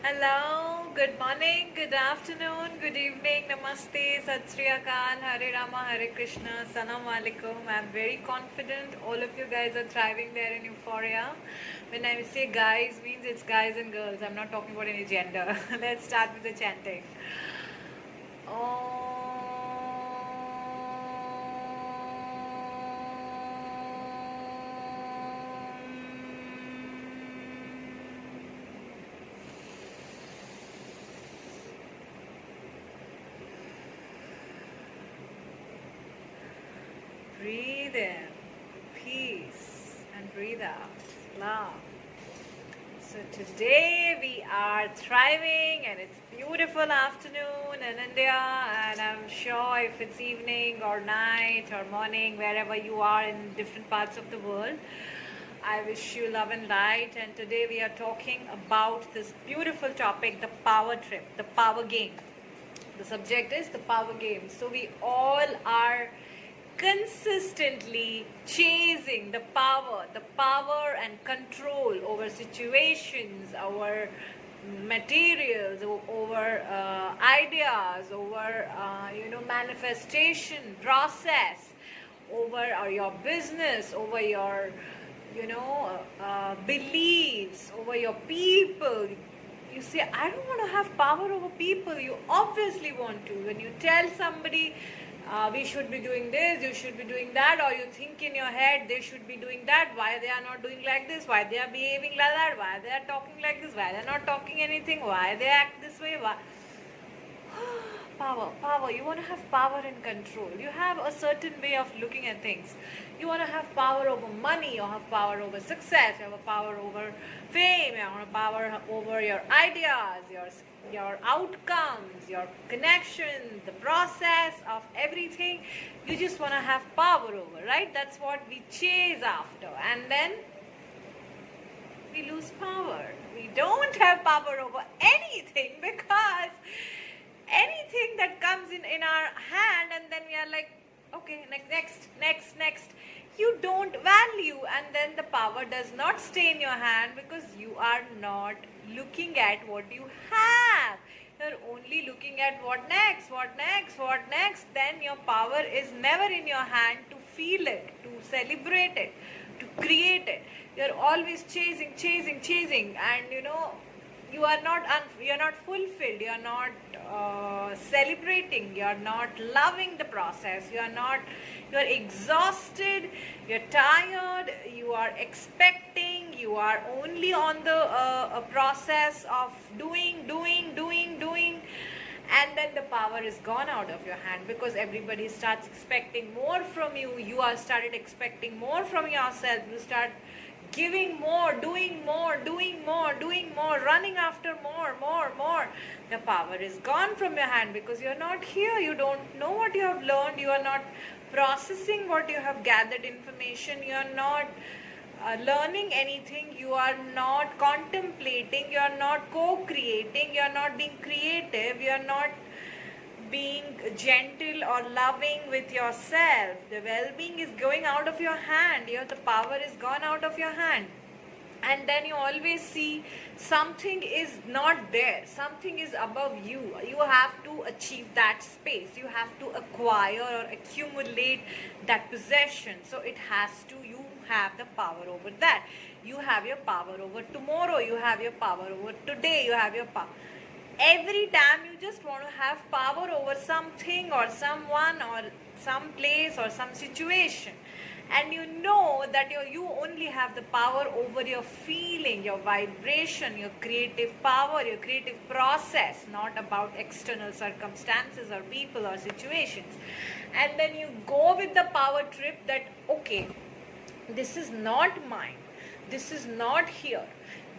Hello, good morning, good afternoon, good evening, namaste, Sat Sri Akal, Hare Rama, Hare Krishna, Salam Alaikum. I'm very confident all of you guys are thriving there in euphoria. When I say guys, means it's guys and girls. I'm not talking about any gender. Let's start with the chanting. Breathe in peace and breathe out love. So today we are thriving and it's beautiful afternoon in India, and I'm sure if it's evening or night or morning, wherever you are in different parts of the world, I wish you love and light. And today we are talking about this beautiful topic, the power trip, the power game. The subject is the power game. So we all are consistently chasing the power and control over situations, over materials, over ideas, over manifestation process, over your business, over your beliefs, over your people. You say, I don't want to have power over people. You obviously want to. When you tell somebody, we should be doing this, you should be doing that, or you think in your head they should be doing that, why they are not doing like this, why they are behaving like that, why they are talking like this, why they are not talking anything, why they act this way, why. Power. You want to have power and control. You have a certain way of looking at things. You want to have power over money, you have power over success, you have a power over fame, you have a power over your ideas, your outcomes, your connections, the process of everything. You just want to have power over, right? That's what we chase after. And then we lose power. We don't have power over anything because anything that comes in our hand, and then we are like, okay, next, you don't value, and then the power does not stay in your hand because you are not looking at what you have. You're only looking at what next. Then your power is never in your hand to feel it, to celebrate it, to create it. You're always chasing, and you are not fulfilled, you are not celebrating, you are not loving the process, you are exhausted, you're tired, you are expecting, you are only on the process of doing, and then the power is gone out of your hand because everybody starts expecting more from you. You are started expecting more from yourself. You start giving more, doing more, running after more. The power is gone from your hand because you're not here. You don't know what you have learned. You are not processing what you have gathered information. You are not learning anything. You are not contemplating. You are not co-creating. You are not being creative. You are not being gentle or loving with yourself. The well-being is going out of your hand. The power is gone out of your hand. And then you always see something is not there, something is above you. You have to achieve that space, you have to acquire or accumulate that possession. So it has to, you have the power over that. You have your power over tomorrow, you have your power over today, you have your power. Every time you just want to have power over something or someone or some place or some situation, and you know that you only have the power over your feeling, your vibration, your creative power, your creative process, not about external circumstances or people or situations. And then you go with the power trip that, okay, this is not mine, this is not here,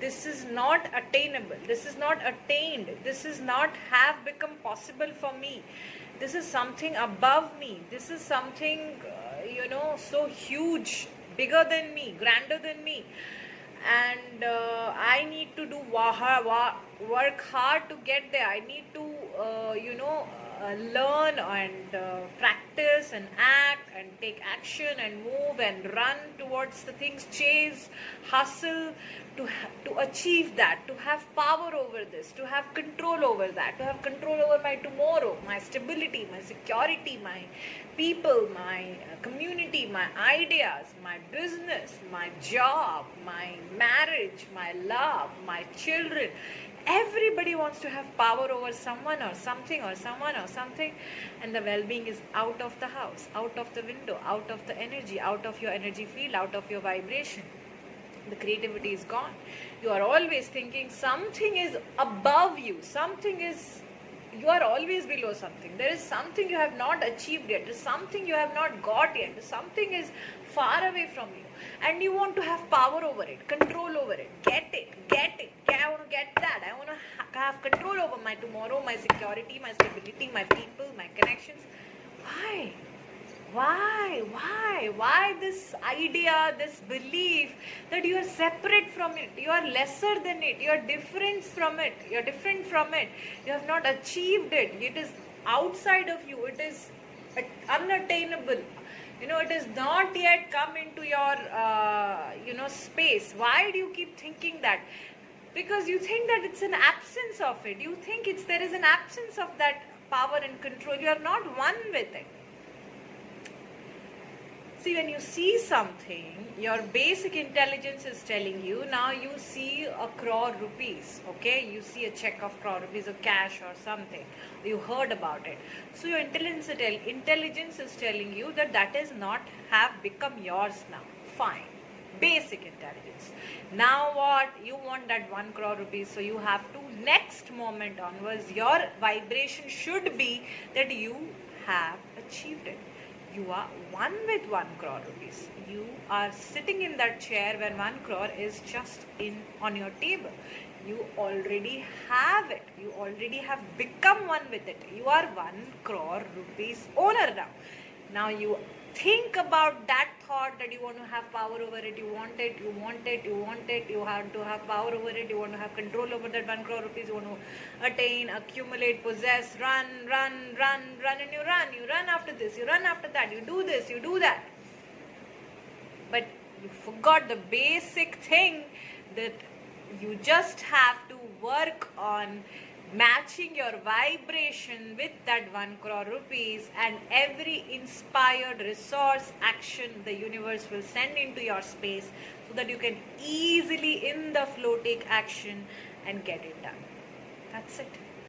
this is not attainable, this is not attained, this is not have become possible for me, this is something above me, this is something so huge, bigger than me, grander than me, and I need to do work hard to get there. I need to learn and practice and act and take action and move and run towards the things, chase, hustle to achieve that, to have power over this, to have control over that, to have control over my tomorrow, my stability, my security, my people, my community, my ideas, my business, my job, my marriage, my love, my children. Everybody wants to have power over someone or something or someone or something, and the well-being is out of the house, out of the window, out of the energy, out of your energy field, out of your vibration. The creativity is gone. You are always thinking something is above you, you are always below something. There is something you have not achieved yet. There is something you have not got yet. Something is far away from you. And you want to have power over it, control over it. Get it. I want to get that. I want to have control over my tomorrow, my security, my stability, my people, my connections. Why? Why this idea, this belief that you are separate from it, you are lesser than it, you are different from it, you have not achieved it, it is outside of you, it is unattainable, it is not yet come into your space. Why do you keep thinking that? Because you think that it's an absence of it, you think there is an absence of that power and control, you are not one with it. See, when you see something, your basic intelligence is telling you, now you see a crore rupees, okay? You see a check of crore rupees of cash or something. You heard about it. So your intelligence is telling you that is not have become yours now. Fine. Basic intelligence. Now what? You want that 1 crore rupees. So you have to, next moment onwards, your vibration should be that you have achieved it. You are one with 1 crore rupees. You are sitting in that chair when 1 crore is just on your table. You already have it. You already have become one with it. You are 1 crore rupees owner now. Now you think about that thought that you want to have power over it, you want it, you have to have power over it, you want to have control over that 1 crore rupees, you want to attain, accumulate, possess, run, and you run after this, you run after that, you do this, you do that. But you forgot the basic thing that you just have to work on matching your vibration with that 1 crore rupees, and every inspired resource action the universe will send into your space so that you can easily in the flow take action and get it done. That's it.